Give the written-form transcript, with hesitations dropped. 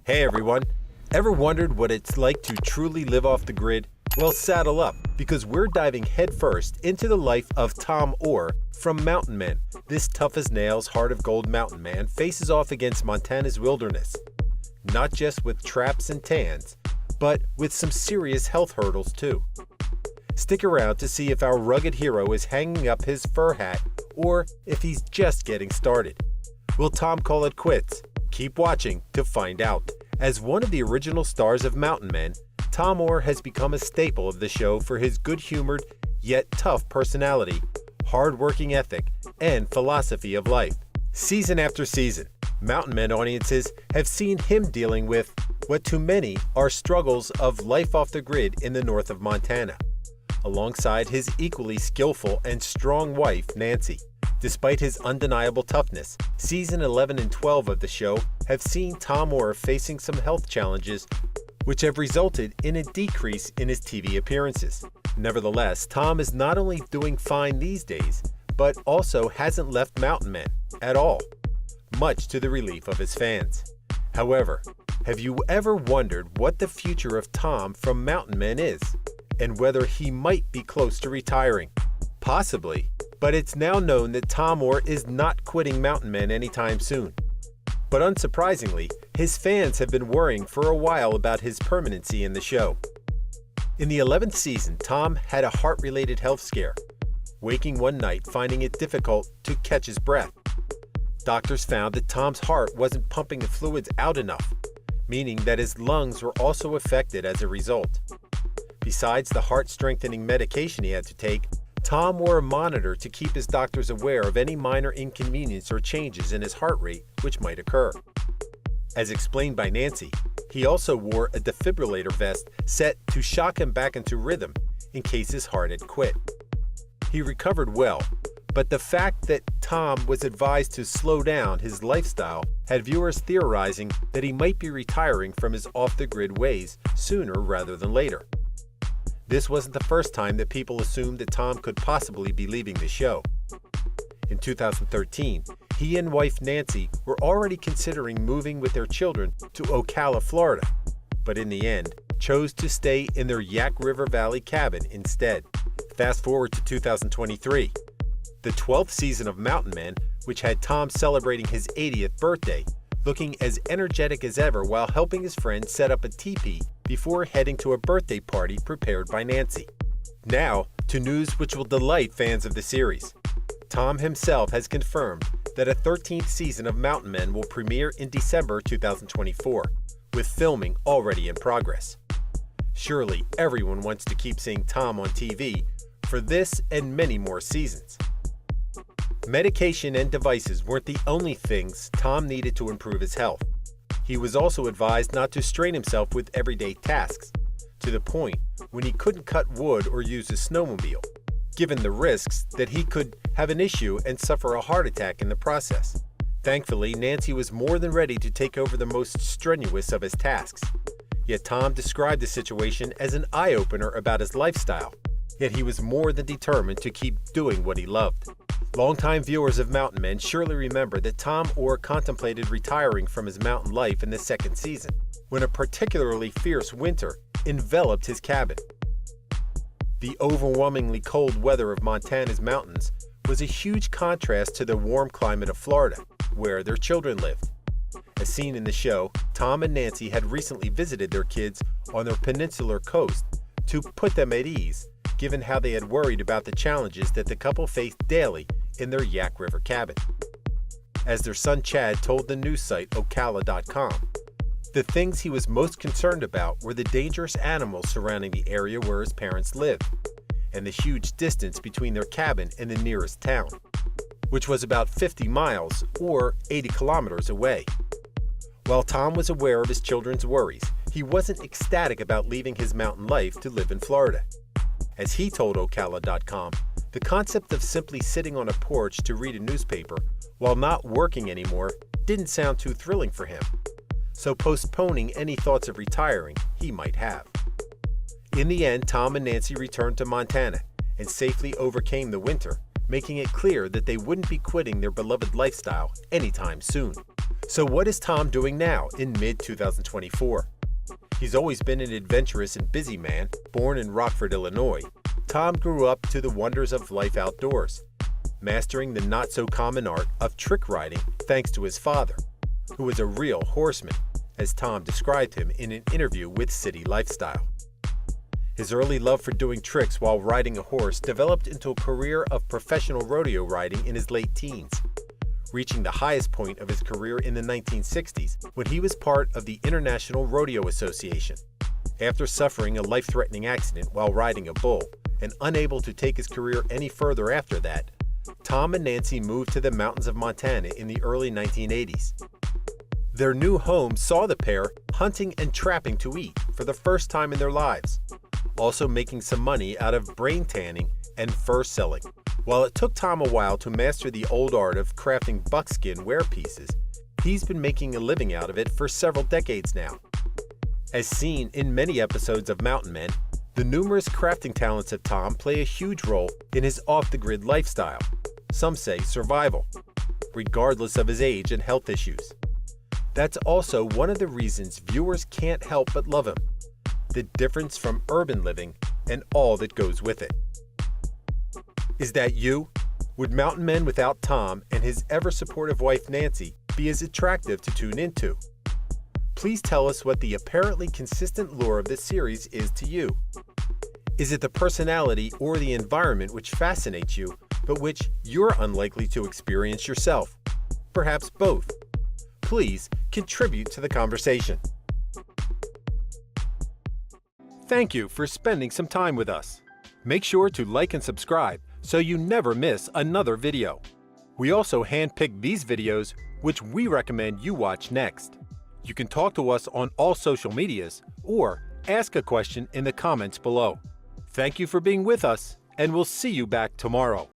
Hey everyone! Ever wondered what it's like to truly live off the grid? Well, saddle up, because we're diving headfirst into the life of Tom Oar from Mountain Men. This tough-as-nails, heart-of-gold mountain man faces off against Montana's wilderness. Not just with traps and tans, but with some serious health hurdles too. Stick around to see if our rugged hero is hanging up his fur hat or if he's just getting started. Will Tom call it quits? Keep watching to find out. As one of the original stars of Mountain Men, Tom Oar has become a staple of the show for his good-humored yet tough personality, hard-working ethic, and philosophy of life. Season after season, Mountain Men audiences have seen him dealing with what to many are struggles of life off the grid in the north of Montana, alongside his equally skillful and strong wife, Nancy. Despite his undeniable toughness, Season 11 and 12 of the show have seen Tom Oar facing some health challenges which have resulted in a decrease in his TV appearances. Nevertheless, Tom is not only doing fine these days, but also hasn't left Mountain Men at all, much to the relief of his fans. However, have you ever wondered what the future of Tom from Mountain Men is, and whether he might be close to retiring? Possibly, but it's now known that Tom Oar is not quitting Mountain Men anytime soon. But unsurprisingly, his fans have been worrying for a while about his permanency in the show. In the 11th season, Tom had a heart-related health scare, waking one night finding it difficult to catch his breath. Doctors found that Tom's heart wasn't pumping the fluids out enough, meaning that his lungs were also affected as a result. Besides the heart-strengthening medication he had to take, Tom wore a monitor to keep his doctors aware of any minor inconvenience or changes in his heart rate which might occur. As explained by Nancy, he also wore a defibrillator vest set to shock him back into rhythm in case his heart had quit. He recovered well, but the fact that Tom was advised to slow down his lifestyle had viewers theorizing that he might be retiring from his off-the-grid ways sooner rather than later. This wasn't the first time that people assumed that Tom could possibly be leaving the show. In 2013, he and wife Nancy were already considering moving with their children to Ocala, Florida, but in the end, chose to stay in their Yak River Valley cabin instead. Fast forward to 2023. The 12th season of Mountain Men, which had Tom celebrating his 80th birthday, looking as energetic as ever while helping his friends set up a teepee before heading to a birthday party prepared by Nancy. Now, to news which will delight fans of the series. Tom himself has confirmed that a 13th season of Mountain Men will premiere in December 2024, with filming already in progress. Surely everyone wants to keep seeing Tom on TV for this and many more seasons. Medication and devices weren't the only things Tom needed to improve his health. He was also advised not to strain himself with everyday tasks, to the point when he couldn't cut wood or use his snowmobile, given the risks that he could have an issue and suffer a heart attack in the process. Thankfully, Nancy was more than ready to take over the most strenuous of his tasks. Yet Tom described the situation as an eye-opener about his lifestyle, yet he was more than determined to keep doing what he loved. Longtime viewers of Mountain Men surely remember that Tom Oar contemplated retiring from his mountain life in the second season, when a particularly fierce winter enveloped his cabin. The overwhelmingly cold weather of Montana's mountains was a huge contrast to the warm climate of Florida, where their children lived. As seen in the show, Tom and Nancy had recently visited their kids on their peninsular coast to put them at ease, given how they had worried about the challenges that the couple faced daily in their Yak River cabin. As their son Chad told the news site Ocala.com, the things he was most concerned about were the dangerous animals surrounding the area where his parents lived, and the huge distance between their cabin and the nearest town, which was about 50 miles or 80 kilometers away. While Tom was aware of his children's worries, he wasn't ecstatic about leaving his mountain life to live in Florida. As he told Ocala.com, the concept of simply sitting on a porch to read a newspaper while not working anymore didn't sound too thrilling for him, so postponing any thoughts of retiring he might have. In the end, Tom and Nancy returned to Montana and safely overcame the winter, making it clear that they wouldn't be quitting their beloved lifestyle anytime soon. So what is Tom doing now in mid-2024? He's always been an adventurous and busy man. Born in Rockford, Illinois, Tom grew up to the wonders of life outdoors, mastering the not-so-common art of trick riding thanks to his father, who was a real horseman, as Tom described him in an interview with City Lifestyle. His early love for doing tricks while riding a horse developed into a career of professional rodeo riding in his late teens, reaching the highest point of his career in the 1960s when he was part of the International Rodeo Association. After suffering a life-threatening accident while riding a bull and unable to take his career any further after that, Tom and Nancy moved to the mountains of Montana in the early 1980s. Their new home saw the pair hunting and trapping to eat for the first time in their lives, also making some money out of brain tanning and fur selling. While it took Tom a while to master the old art of crafting buckskin wear pieces, he's been making a living out of it for several decades now. As seen in many episodes of Mountain Men, the numerous crafting talents of Tom play a huge role in his off-the-grid lifestyle, some say survival, regardless of his age and health issues. That's also one of the reasons viewers can't help but love him, the difference from urban living and all that goes with it. Is that you? Would Mountain Men without Tom and his ever-supportive wife Nancy be as attractive to tune into? Please tell us what the apparently consistent lure of this series is to you. Is it the personality or the environment which fascinates you, but which you're unlikely to experience yourself? Perhaps both. Please contribute to the conversation. Thank you for spending some time with us. Make sure to like and subscribe so you never miss another video. We also handpick these videos which we recommend you watch next. You can talk to us on all social medias or ask a question in the comments below. Thank you for being with us, and we'll see you back tomorrow.